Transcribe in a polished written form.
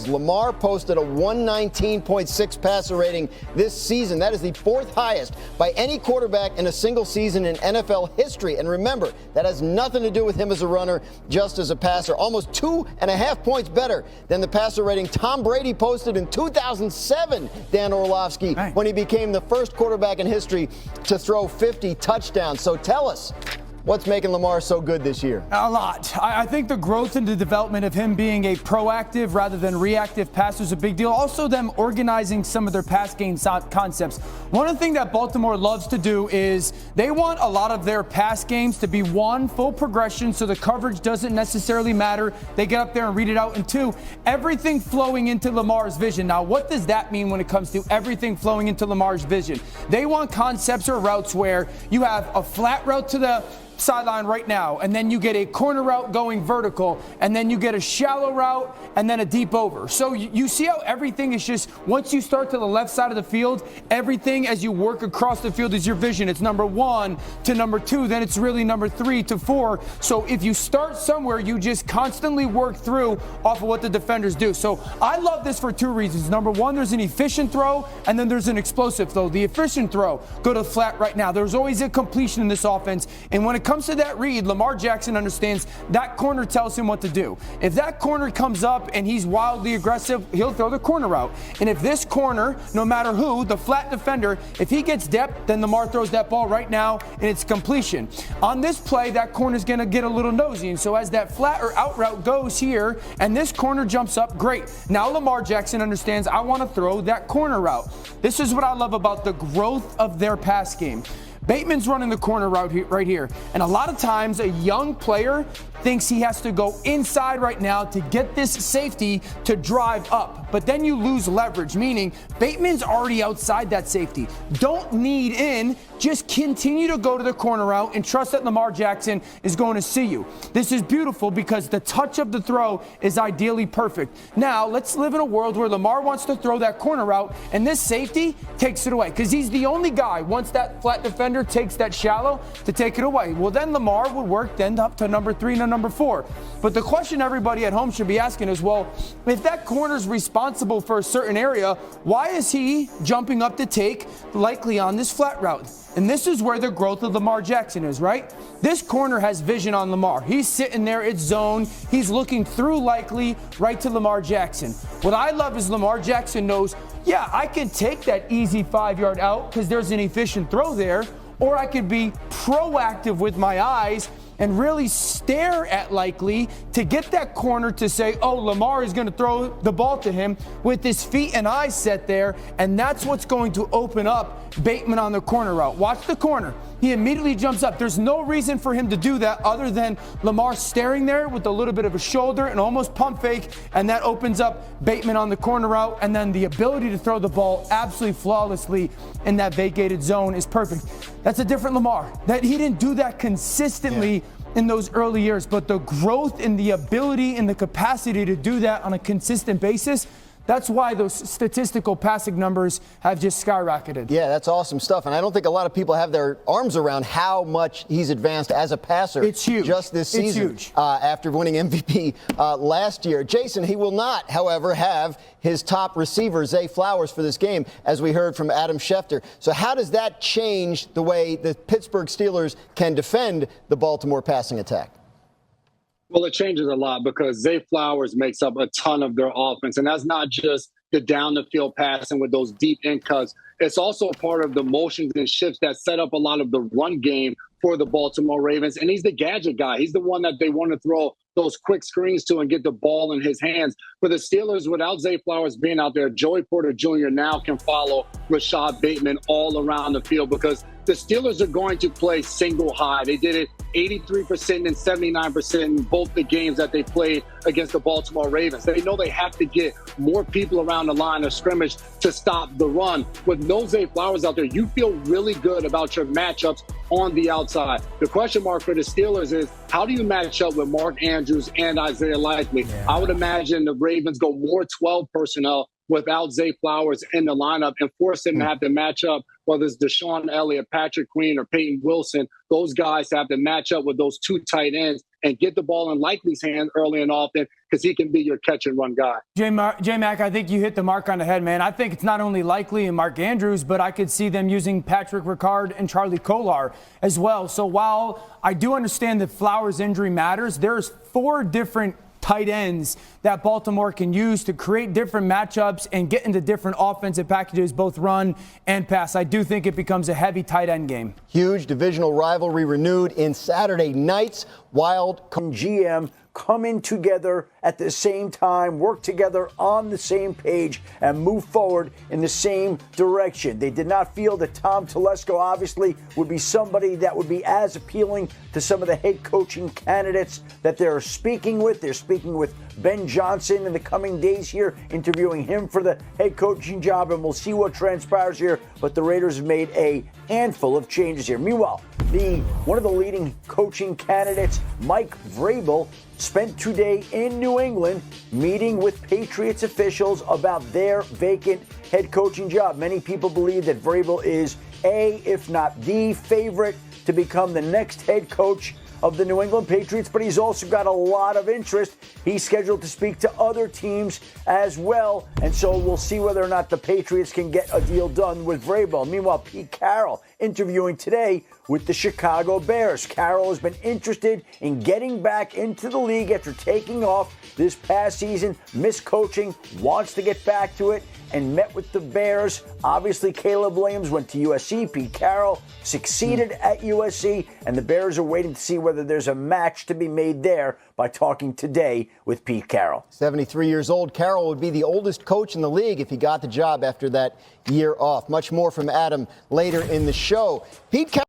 yards. Lamar posted a 119.6 passer rating this season. That is the fourth highest by any quarterback in a single season in NFL history. And remember, that has nothing to do with him as a runner, just as a passer. Almost 2.5 points better than the passer rating Tom Brady posted in 2007, Dan Orlovsky, when he became the first quarterback in history to throw 50 touchdowns. So tell us, what's making Lamar so good this year? A lot. I think the growth and the development of him being a proactive rather than reactive passer is a big deal. Also, them organizing some of their pass game concepts. One of the things that Baltimore loves to do is they want a lot of their pass games to be, one, full progression, so the coverage doesn't necessarily matter. They get up there and read it out. And two, everything flowing into Lamar's vision. Now, what does that mean when it comes to everything flowing into Lamar's vision? They want concepts or routes where you have a flat route to the sideline right now, and then you get a corner route going vertical, and then you get a shallow route, and then a deep over. So you see how everything is just, once you start to the left side of the field, everything as you work across the field is your vision. It's number 1 to number 2, then it's really number 3 to 4. So if you start somewhere, you just constantly work through off of what the defenders do. So I love this for 2 reasons. Number 1, there's an efficient throw, and then there's an explosive throw. The efficient throw, go to flat right now. There's always a completion in this offense, and when it comes to that read, Lamar Jackson understands that corner tells him what to do. If that corner comes up and he's wildly aggressive, he'll throw the corner route. And if this corner, no matter who, the flat defender, if he gets depth, then Lamar throws that ball right now and it's completion. On this play, that corner's going to get a little nosy. And so as that flat or out route goes here and this corner jumps up, great. Now Lamar Jackson understands I want to throw that corner route. This is what I love about the growth of their pass game. Bateman's running the corner route right here. And a lot of times a young player thinks he has to go inside right now to get this safety to drive up. But then you lose leverage, meaning Bateman's already outside that safety. Don't need in, just continue to go to the corner route and trust that Lamar Jackson is going to see you. This is beautiful because the touch of the throw is ideally perfect. Now, let's live in a world where Lamar wants to throw that corner route and this safety takes it away because he's the only guy, once that flat defender takes that shallow, to take it away. Well, then Lamar would work then up to number 3 and number 4. But the question everybody at home should be asking is, well, if that corner's responsible for a certain area, why is he jumping up to take likely on this flat route? And this is where the growth of Lamar Jackson is, right? This corner has vision on Lamar. He's sitting there, it's zone. He's looking through likely right to Lamar Jackson. What I love is Lamar Jackson knows, yeah, I can take that easy 5-yard out because there's an efficient throw there, or I could be proactive with my eyes and really stare at likely to get that corner to say, oh, Lamar is going to throw the ball to him with his feet and eyes set there, and that's what's going to open up Bateman on the corner route. Watch the corner. He immediately jumps up. There's no reason for him to do that other than Lamar staring there with a little bit of a shoulder and almost pump fake, and that opens up Bateman on the corner route, and then the ability to throw the ball absolutely flawlessly in that vacated zone is perfect. That's a different Lamar. That he didn't do that consistently in those early years, but the growth and the ability and the capacity to do that on a consistent basis, that's why those statistical passing numbers have just skyrocketed. Yeah, that's awesome stuff. And I don't think a lot of people have their arms around how much he's advanced as a passer. It's huge. Just this season. It's huge. After winning MVP last year. Jason, he will not, however, have his top receiver, Zay Flowers, for this game, as we heard from Adam Schefter. So how does that change the way the Pittsburgh Steelers can defend the Baltimore passing attack? Well, it changes a lot because Zay Flowers makes up a ton of their offense. And that's not just the down the field passing with those deep end cuts. It's also part of the motions and shifts that set up a lot of the run game for the Baltimore Ravens. And he's the gadget guy. He's the one that they want to throw those quick screens to and get the ball in his hands. For the Steelers, without Zay Flowers being out there, Joey Porter Jr. now can follow Rashad Bateman all around the field because the Steelers are going to play single high. They did it 83% and 79% in both the games that they played against the Baltimore Ravens. They know they have to get more people around the line of scrimmage to stop the run. With no Zay Flowers out there, you feel really good about your matchups on the outside. The question mark for the Steelers is, how do you match up with Mark Andrews and Isaiah Likely? I would imagine the Ravens go more 12 personnel without Zay Flowers in the lineup and force him to have to match up whether it's Deshaun Elliott, Patrick Queen, or Peyton Wilson, those guys have to match up with those two tight ends and get the ball in Likely's hands early and often because he can be your catch-and-run guy. J-Mac, I think you hit the mark on the head, man. I think it's not only Likely and Mark Andrews, but I could see them using Patrick Ricard and Charlie Kolar as well. So while I do understand that Flowers' injury matters, there's 4 different tight ends that Baltimore can use to create different matchups and get into different offensive packages, both run and pass. I do think it becomes a heavy tight end game. Huge divisional rivalry renewed in Saturday night's Wild GM coming together at the same time, work together on the same page, and move forward in the same direction. They did not feel that Tom Telesco obviously would be somebody that would be as appealing to some of the head coaching candidates that they're speaking with. They're speaking with Ben Johnson in the coming days here, interviewing him for the head coaching job, and we'll see what transpires here. But the Raiders have made a handful of changes here. Meanwhile, one of the leading coaching candidates, Mike Vrabel, spent today in New England meeting with Patriots officials about their vacant head coaching job. Many people believe that Vrabel is if not the favorite to become the next head coach of the New England Patriots, but he's also got a lot of interest. He's scheduled to speak to other teams as well, and so we'll see whether or not the Patriots can get a deal done with Vrabel. Meanwhile, Pete Carroll interviewing today with the Chicago Bears. Carroll has been interested in getting back into the league after taking off this past season, missed coaching, wants to get back to it, and met with the Bears. Obviously, Caleb Williams went to USC. Pete Carroll succeeded at USC, and the Bears are waiting to see whether there's a match to be made there by talking today with Pete Carroll. 73 years old, Carroll would be the oldest coach in the league if he got the job after that year off. Much more from Adam later in the show. Pete Carroll